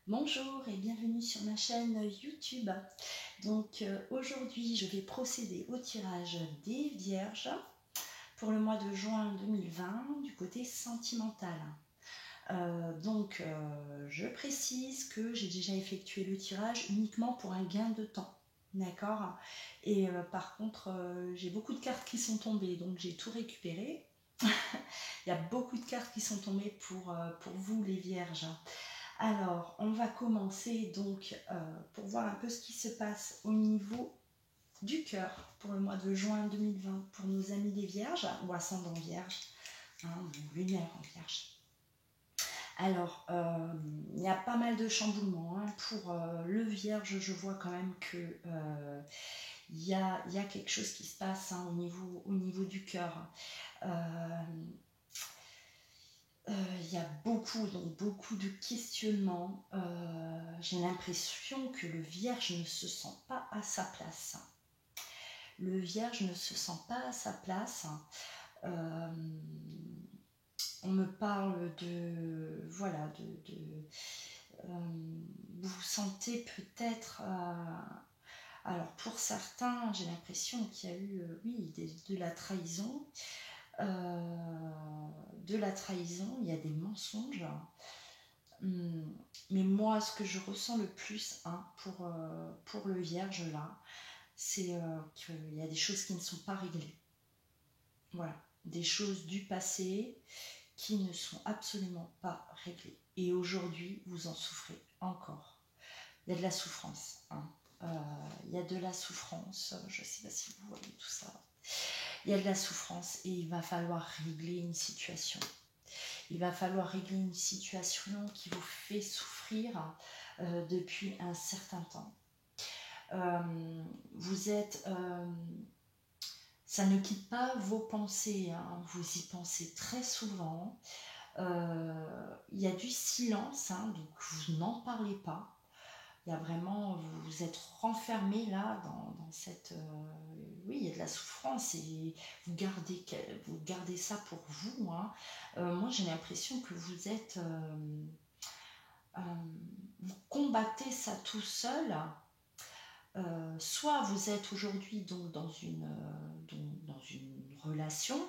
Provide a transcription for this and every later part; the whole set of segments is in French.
Bonjour et bienvenue sur ma chaîne YouTube. Donc aujourd'hui je vais procéder au tirage des Vierges pour le mois de juin 2020 du côté sentimental. Je précise que j'ai déjà effectué le tirage uniquement pour un gain de temps. D'accord. Et par contre j'ai beaucoup de cartes qui sont tombées, donc j'ai tout récupéré. Il y a beaucoup de cartes qui sont tombées pour vous les Vierges. Alors, on va commencer donc pour voir un peu ce qui se passe au niveau du cœur pour le mois de juin 2020 pour nos amis les Vierges ou ascendant Vierge, ou lunaire en Vierge. Alors, il y a pas mal de chamboulements. Pour le Vierge, je vois quand même que il y a quelque chose qui se passe au niveau du cœur. Il y a beaucoup de questionnements. J'ai l'impression que le Vierge ne se sent pas à sa place. Le Vierge ne se sent pas à sa place. On me parle de... Voilà, vous vous sentez peut-être... alors pour certains, j'ai l'impression qu'il y a eu, de la trahison. Il y a des mensonges. Mais moi, ce que je ressens le plus pour le Vierge là, c'est qu'il y a des choses qui ne sont pas réglées. Voilà, des choses du passé qui ne sont absolument pas réglées. Et aujourd'hui, vous en souffrez encore. Il y a de la souffrance. Il y a de la souffrance. Je ne sais pas si vous voyez tout ça. Il y a de la souffrance et il va falloir régler une situation. Il va falloir régler une situation qui vous fait souffrir depuis un certain temps. Ça ne quitte pas vos pensées, vous y pensez très souvent. Il y a du silence, donc vous n'en parlez pas. Il y a vraiment, vous êtes renfermé là dans cette... oui, il y a de la souffrance et vous gardez ça pour vous. Moi, j'ai l'impression que vous êtes... vous combattez ça tout seul. Soit vous êtes aujourd'hui donc dans une relation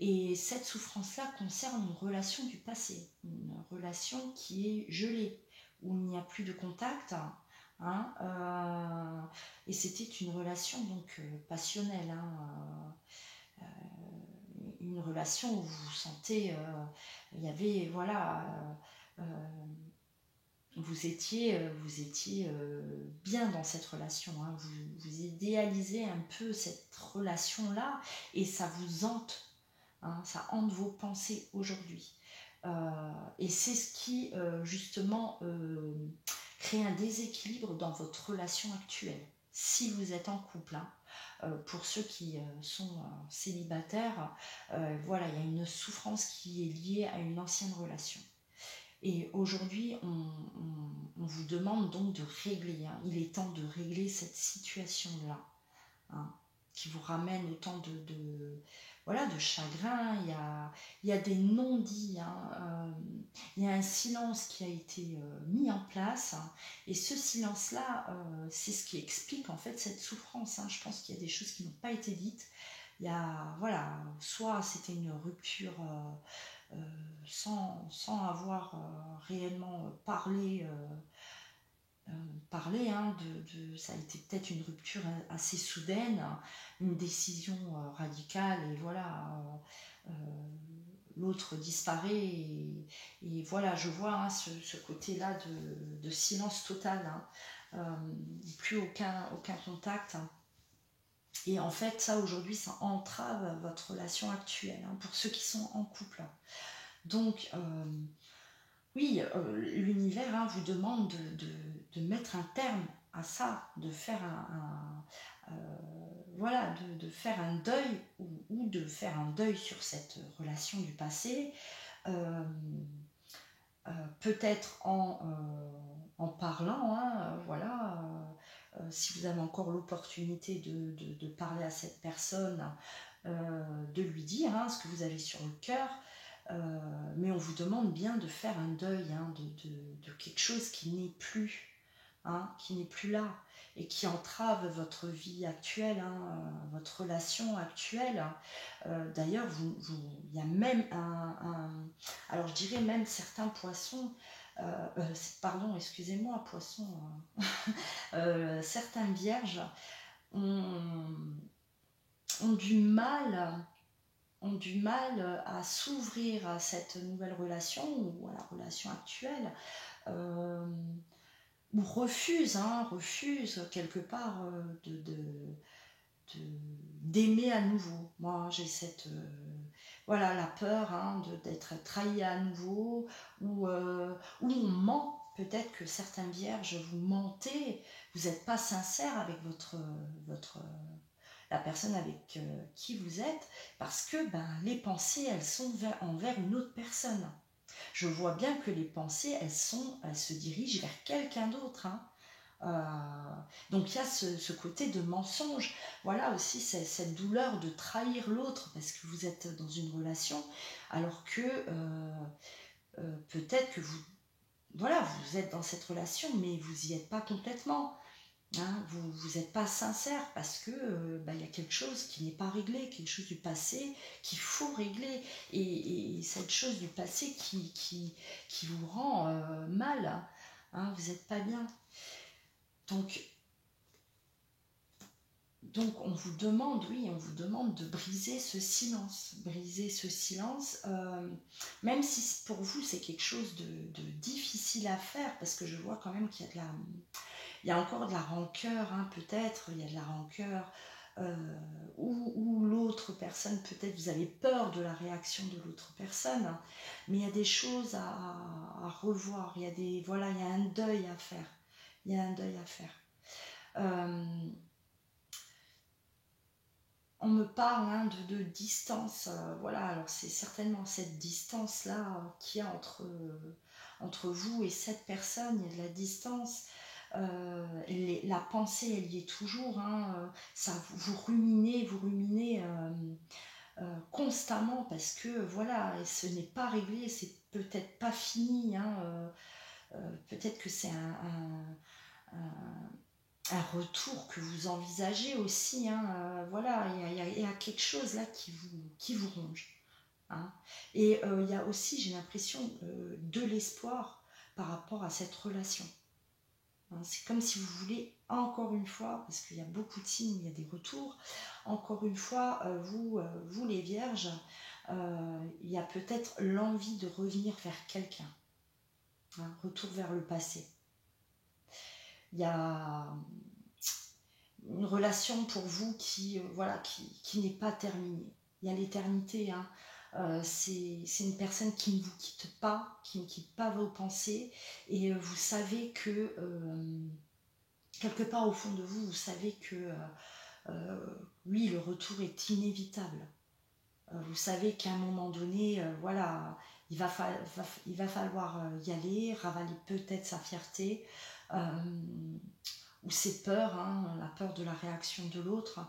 et cette souffrance-là concerne une relation du passé, une relation qui est gelée, où il n'y a plus de contact. Et c'était une relation donc passionnelle, une relation où vous vous sentez, il y avait voilà, vous étiez bien dans cette relation, vous idéalisez un peu cette relation là et ça vous hante, ça hante vos pensées aujourd'hui. Et c'est ce qui justement crée un déséquilibre dans votre relation actuelle. Si vous êtes en couple, pour ceux qui sont célibataires, voilà, il y a une souffrance qui est liée à une ancienne relation. Et aujourd'hui, on vous demande donc de régler. Il est temps de régler cette situation-là, qui vous ramène autant de chagrin. Il y a des non-dits. Il y a un silence qui a été mis en place. Et ce silence-là, c'est ce qui explique en fait cette souffrance. Je pense qu'il y a des choses qui n'ont pas été dites. Il y a, voilà, soit c'était une rupture... sans avoir réellement parlé, ça a été peut-être une rupture assez soudaine, une décision radicale, et voilà, l'autre disparaît, et voilà, je vois ce côté-là de silence total, plus aucun contact. Et en fait, ça aujourd'hui, ça entrave votre relation actuelle, pour ceux qui sont en couple. Donc, oui, l'univers vous demande de mettre un terme à ça, de faire de faire un deuil ou de faire un deuil sur cette relation du passé, peut-être en parlant, si vous avez encore l'opportunité de parler à cette personne, de lui dire ce que vous avez sur le cœur. Mais on vous demande bien de faire un deuil de quelque chose qui n'est plus, qui n'est plus là et qui entrave votre vie actuelle, votre relation actuelle. D'ailleurs, il y a même alors je dirais même certains poissons, pardon, excusez-moi, poissons, certaines vierges ont, ont du mal ont du mal à s'ouvrir à cette nouvelle relation ou à la relation actuelle, euh, ou refusent quelque part d'aimer à nouveau. Moi, j'ai cette voilà, la peur d'être trahi à nouveau, ou on ment. Peut-être que certaines vierges, vous mentez, vous n'êtes pas sincère avec la personne avec qui vous êtes, parce que les pensées, elles sont envers une autre personne. Je vois bien que les pensées, elles se dirigent vers quelqu'un d'autre. Donc il y a ce côté de mensonge. Voilà aussi cette douleur de trahir l'autre parce que vous êtes dans une relation, alors que peut-être que vous êtes dans cette relation, mais vous n'y êtes pas complètement. Vous n'êtes pas sincère parce que il y a quelque chose qui n'est pas réglé, quelque chose du passé qu'il faut régler, et cette chose du passé qui vous rend mal, vous n'êtes pas bien. Donc on vous demande de briser ce silence, même si pour vous c'est quelque chose de difficile à faire, parce que je vois quand même qu'il y a il y a encore de la rancœur, peut-être, il y a de la rancœur, ou l'autre personne, peut-être vous avez peur de la réaction de l'autre personne, mais il y a des choses à revoir, il y a un deuil à faire, on me parle de distance, voilà, alors c'est certainement cette distance-là qu'il y a entre vous et cette personne, il y a de la distance. La pensée, elle y est toujours, ça vous ruminez constamment, parce que voilà, et ce n'est pas réglé, c'est peut-être pas fini, peut-être que c'est un retour que vous envisagez aussi, voilà, il y a quelque chose là qui vous ronge. Et il y a aussi, j'ai l'impression, de l'espoir par rapport à cette relation. C'est comme si vous voulez, encore une fois, parce qu'il y a beaucoup de signes, il y a des retours, encore une fois, vous les vierges, il y a peut-être l'envie de revenir vers quelqu'un, retour vers le passé. Il y a une relation pour vous qui n'est pas terminée. Il y a l'éternité, c'est une personne qui ne vous quitte pas, qui ne quitte pas vos pensées, et vous savez que quelque part au fond de vous, vous savez que oui, le retour est inévitable. Vous savez qu'à un moment donné, voilà, il va falloir y aller, ravaler peut-être sa fierté, ou ses peurs, la peur de la réaction de l'autre,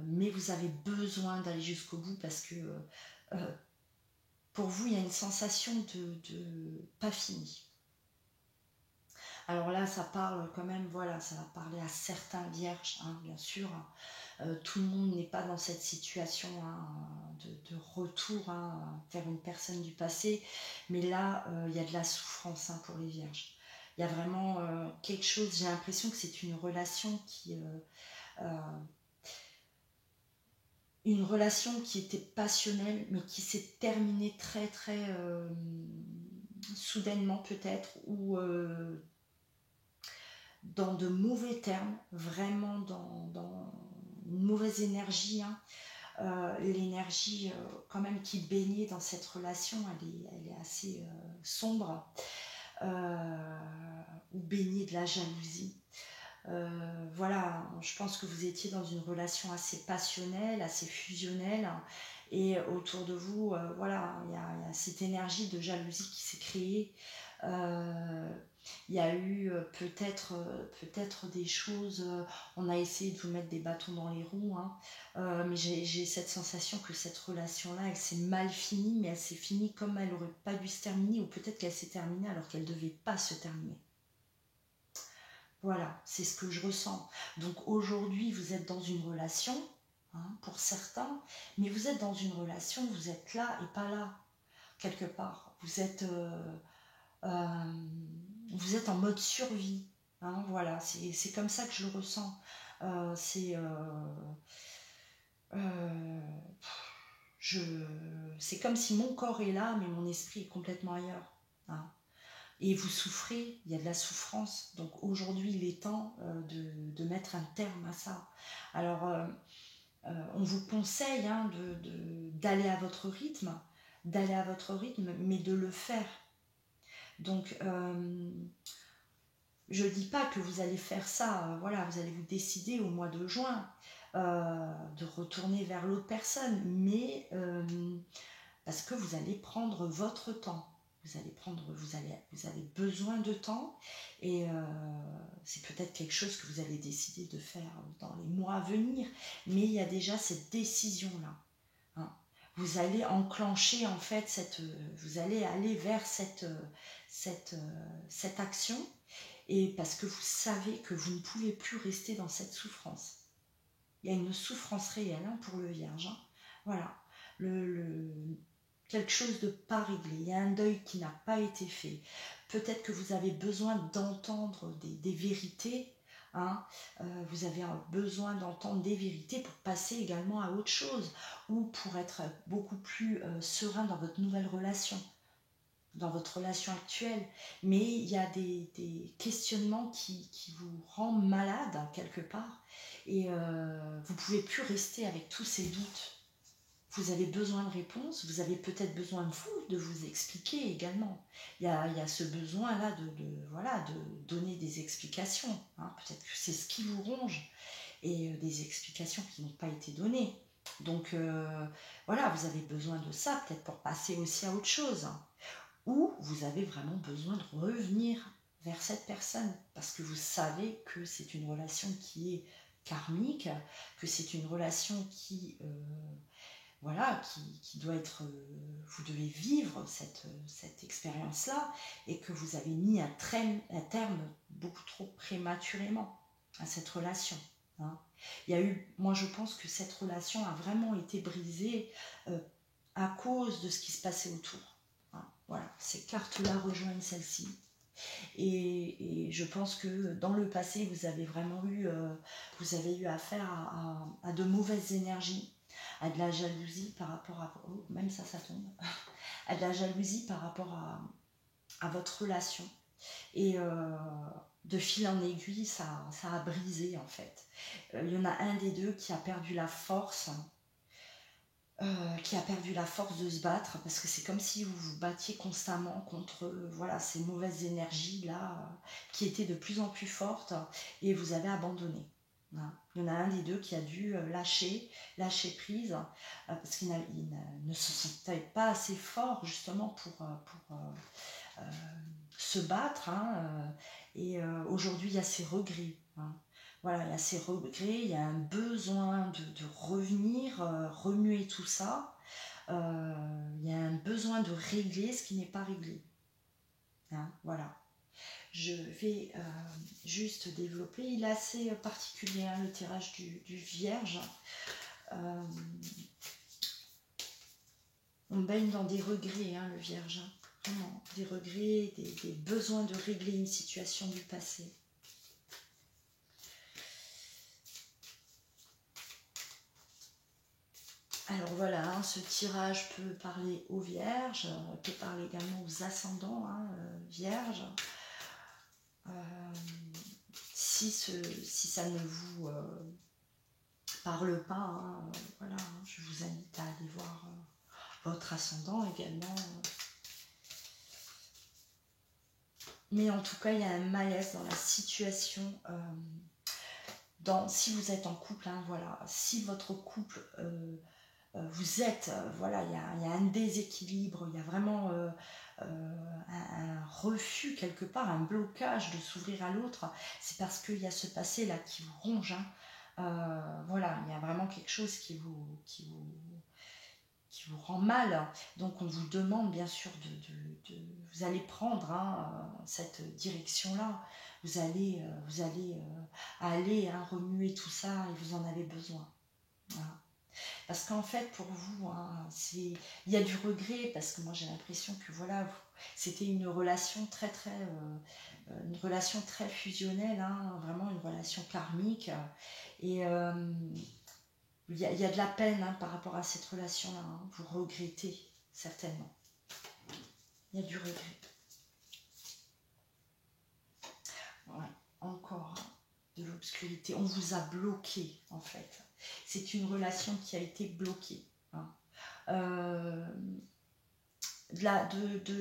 mais vous avez besoin d'aller jusqu'au bout, parce que pour vous, il y a une sensation de pas fini. Alors là, ça parle quand même, voilà, ça va parler à certains vierges, bien sûr. Tout le monde n'est pas dans cette situation de retour vers une personne du passé, mais là, il y a de la souffrance pour les vierges. Il y a vraiment quelque chose, j'ai l'impression que c'est une relation qui était passionnelle, mais qui s'est terminée très très soudainement peut-être, ou dans de mauvais termes, vraiment dans une mauvaise énergie. L'énergie quand même qui baignait dans cette relation, elle est assez sombre, ou baignée de la jalousie. Voilà, je pense que vous étiez dans une relation assez passionnelle, assez fusionnelle, et autour de vous, voilà, il y a cette énergie de jalousie qui s'est créée. Il Il y a eu peut-être des choses, on a essayé de vous mettre des bâtons dans les roues, hein, mais j'ai cette sensation que cette relation-là, elle s'est mal finie, mais elle s'est finie comme elle n'aurait pas dû se terminer, ou peut-être qu'elle s'est terminée alors qu'elle ne devait pas se terminer. Voilà, c'est ce que je ressens. Donc aujourd'hui, vous êtes dans une relation, hein, pour certains, mais vous êtes dans une relation, vous êtes là et pas là, quelque part. Euh, vous êtes en mode survie. Hein, voilà, c'est comme ça que je le ressens. Euh, c'est euh, je, c'est comme si mon corps est là, mais mon esprit est complètement ailleurs. Hein. Et vous souffrez, il y a de la souffrance. Donc aujourd'hui, il est temps de mettre un terme à ça. Alors, on vous conseille, hein, d'aller à votre rythme, mais de le faire. Donc, je ne dis pas que vous allez faire ça, voilà, vous allez vous décider au mois de juin de retourner vers l'autre personne, mais parce que vous allez prendre votre temps. Vous avez besoin de temps, et c'est peut-être quelque chose que vous allez décider de faire dans les mois à venir, mais il y a déjà cette décision-là. Hein. Vous allez enclencher en fait vous allez aller vers cette action, et parce que vous savez que vous ne pouvez plus rester dans cette souffrance. Il y a une souffrance réelle, hein, pour le Vierge. Hein. Voilà. Quelque chose de pas réglé. Il y a un deuil qui n'a pas été fait. Peut-être que vous avez besoin d'entendre des vérités. Hein. Vous avez besoin d'entendre des vérités pour passer également à autre chose, ou pour être beaucoup plus serein dans votre nouvelle relation, dans votre relation actuelle. Mais il y a des questionnements qui vous rendent malade, hein, quelque part, et vous ne pouvez plus rester avec tous ces doutes. Vous avez besoin de réponses, vous avez peut-être besoin de vous expliquer également. Il y a ce besoin-là de donner des explications. Hein. Peut-être que c'est ce qui vous ronge, et des explications qui n'ont pas été données. Donc voilà, vous avez besoin de ça, peut-être pour passer aussi à autre chose. Hein. Ou vous avez vraiment besoin de revenir vers cette personne, parce que vous savez que c'est une relation qui est karmique, que c'est une relation qui doit être, vous devez vivre cette expérience-là, et que vous avez mis un terme beaucoup trop prématurément à cette relation. Hein. Moi je pense que cette relation a vraiment été brisée à cause de ce qui se passait autour. Hein. Voilà, ces cartes-là rejoignent celle-ci. Et je pense que dans le passé, vous avez eu affaire à de mauvaises énergies, à de la jalousie par rapport à... Oh, même ça tombe. À de la jalousie par rapport à votre relation. Et de fil en aiguille, ça a brisé, en fait. Il y en a un des deux qui a perdu la force... de se battre, parce que c'est comme si vous vous battiez constamment contre ces mauvaises énergies là, qui étaient de plus en plus fortes, et vous avez abandonné. Voilà. Il y en a un des deux qui a dû lâcher prise, parce qu'il ne se sentait pas assez fort justement pour se battre. Hein, et aujourd'hui il y a ces regrets. Hein. Voilà, il y a ces regrets, il y a un besoin de revenir, remuer tout ça. Il y a un besoin de régler ce qui n'est pas réglé. Hein, voilà. Je vais juste développer. Il est assez particulier, hein, le tirage du Vierge. On baigne dans des regrets, hein, le Vierge. Vraiment, des regrets, des besoins de régler une situation du passé. Alors voilà, hein, ce tirage peut parler aux Vierges, peut parler également aux ascendants, hein, Vierges. Si ça ne vous parle pas, hein, voilà, hein, je vous invite à aller voir votre ascendant également. Mais en tout cas, il y a un malaise dans la situation. Si vous êtes en couple, hein, voilà, si votre couple vous êtes, voilà, il y a un déséquilibre, il y a vraiment un refus quelque part, un blocage de s'ouvrir à l'autre, c'est parce qu'il y a ce passé-là qui vous ronge. Hein. Voilà, il y a vraiment quelque chose qui vous rend mal. Donc on vous demande bien sûr vous allez prendre cette direction-là. Vous allez aller remuer tout ça et vous en avez besoin. Voilà. Parce qu'en fait, pour vous, il y a du regret, parce que moi j'ai l'impression que voilà, c'était une relation une relation très fusionnelle, vraiment une relation karmique. Et il y a de la peine par rapport à cette relation-là. Vous regrettez, certainement. Il y a du regret. Ouais, encore de l'obscurité. On vous a bloqué, en fait. C'est une relation qui a été bloquée. De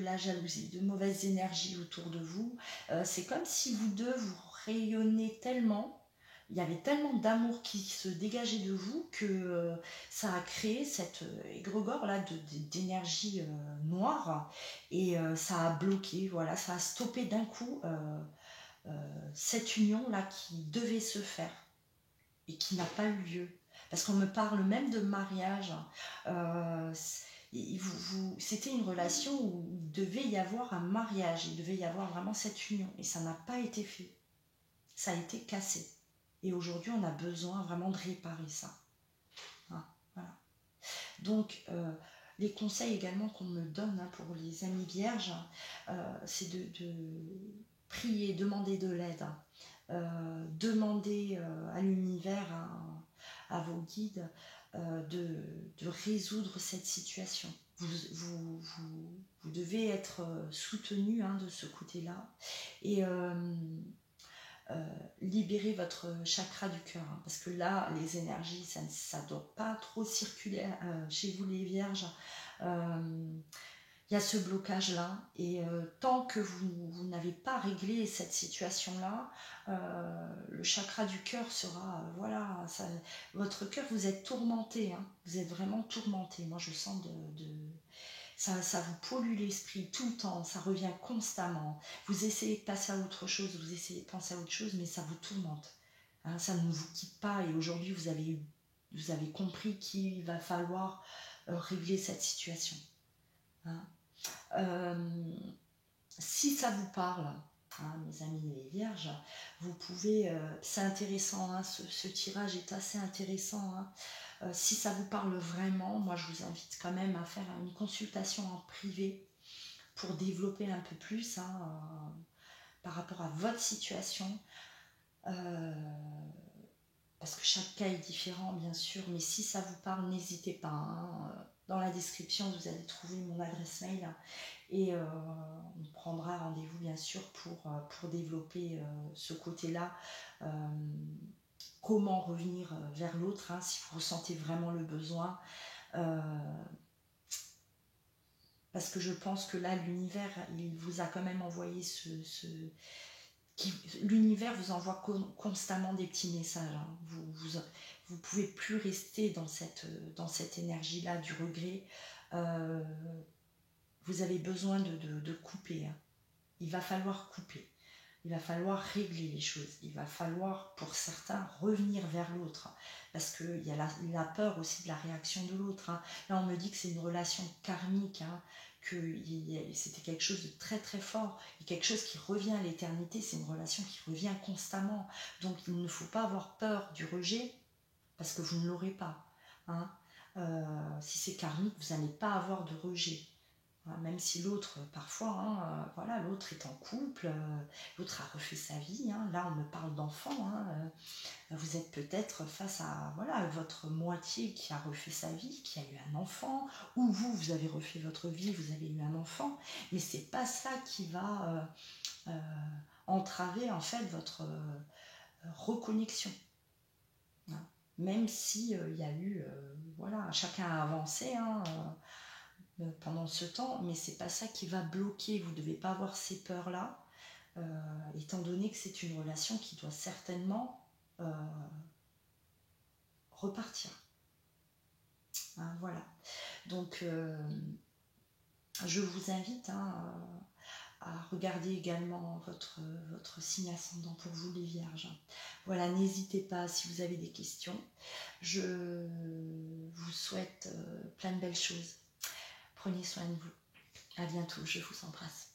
la jalousie, de mauvaises énergies autour de vous. C'est comme si vous deux, vous rayonnez tellement, il y avait tellement d'amour qui se dégageait de vous que ça a créé cette égrégore là d'énergie noire et ça a bloqué, voilà, ça a stoppé d'un coup cette union là qui devait se faire et qui n'a pas eu lieu. Parce qu'on me parle même de mariage. C'était une relation où il devait y avoir un mariage, il devait y avoir vraiment cette union. Et ça n'a pas été fait. Ça a été cassé. Et aujourd'hui, on a besoin vraiment de réparer ça. Voilà. Donc, les conseils également qu'on me donne pour les amis vierges, c'est de prier, demander de l'aide. Demander à l'univers, à vos guides, de résoudre cette situation. Vous devez être soutenu de ce côté-là et libérer votre chakra du cœur. Parce que là, les énergies, ça ne doit pas trop circuler chez vous les vierges. Il y a ce blocage-là, et tant que vous n'avez pas réglé cette situation-là, le chakra du cœur sera, voilà, votre cœur, vous êtes tourmenté, vous êtes vraiment tourmenté. Moi, je sens ça vous pollue l'esprit tout le temps, ça revient constamment. Vous essayez de passer à autre chose, vous essayez de penser à autre chose, mais ça vous tourmente. Ça ne vous quitte pas, et aujourd'hui, vous avez compris qu'il va falloir régler cette situation. Si ça vous parle, mes amis les vierges, vous pouvez, c'est intéressant, ce tirage est assez intéressant. Si ça vous parle vraiment, moi je vous invite quand même à faire une consultation en privé pour développer un peu plus par rapport à votre situation. Parce que chaque cas est différent, bien sûr, mais si ça vous parle, n'hésitez pas. Dans la description, vous allez trouver mon adresse mail et on prendra rendez-vous, bien sûr, pour développer ce côté-là. Comment revenir vers l'autre, si vous ressentez vraiment le besoin. Parce que je pense que là, l'univers, il vous a quand même envoyé l'univers vous envoie constamment des petits messages. Vous pouvez plus rester dans cette énergie-là du regret. Vous avez besoin de couper. Il va falloir couper. Il va falloir régler les choses. Il va falloir, pour certains, revenir vers l'autre. Parce qu'il y a la peur aussi de la réaction de l'autre. Là, on me dit que c'est une relation karmique, que c'était quelque chose de très très fort, et quelque chose qui revient à l'éternité. C'est une relation qui revient constamment. Donc, il ne faut pas avoir peur du rejet, parce que vous ne l'aurez pas. Si c'est karmique, vous n'allez pas avoir de rejet. Même si l'autre, parfois, voilà, l'autre est en couple, l'autre a refait sa vie. Là, on me parle d'enfant. Vous êtes peut-être face à votre moitié qui a refait sa vie, qui a eu un enfant, ou vous avez refait votre vie, vous avez eu un enfant. Mais c'est pas ça qui va entraver en fait votre reconnexion. Même si il y a eu, chacun a avancé. Pendant ce temps, mais c'est pas ça qui va bloquer. Vous ne devez pas avoir ces peurs-là, étant donné que c'est une relation qui doit certainement repartir. hein, voilà. Donc, je vous invite à regarder également votre signe ascendant pour vous, les Vierges. Voilà, n'hésitez pas si vous avez des questions. Je vous souhaite plein de belles choses. Prenez soin de vous. À bientôt, je vous embrasse.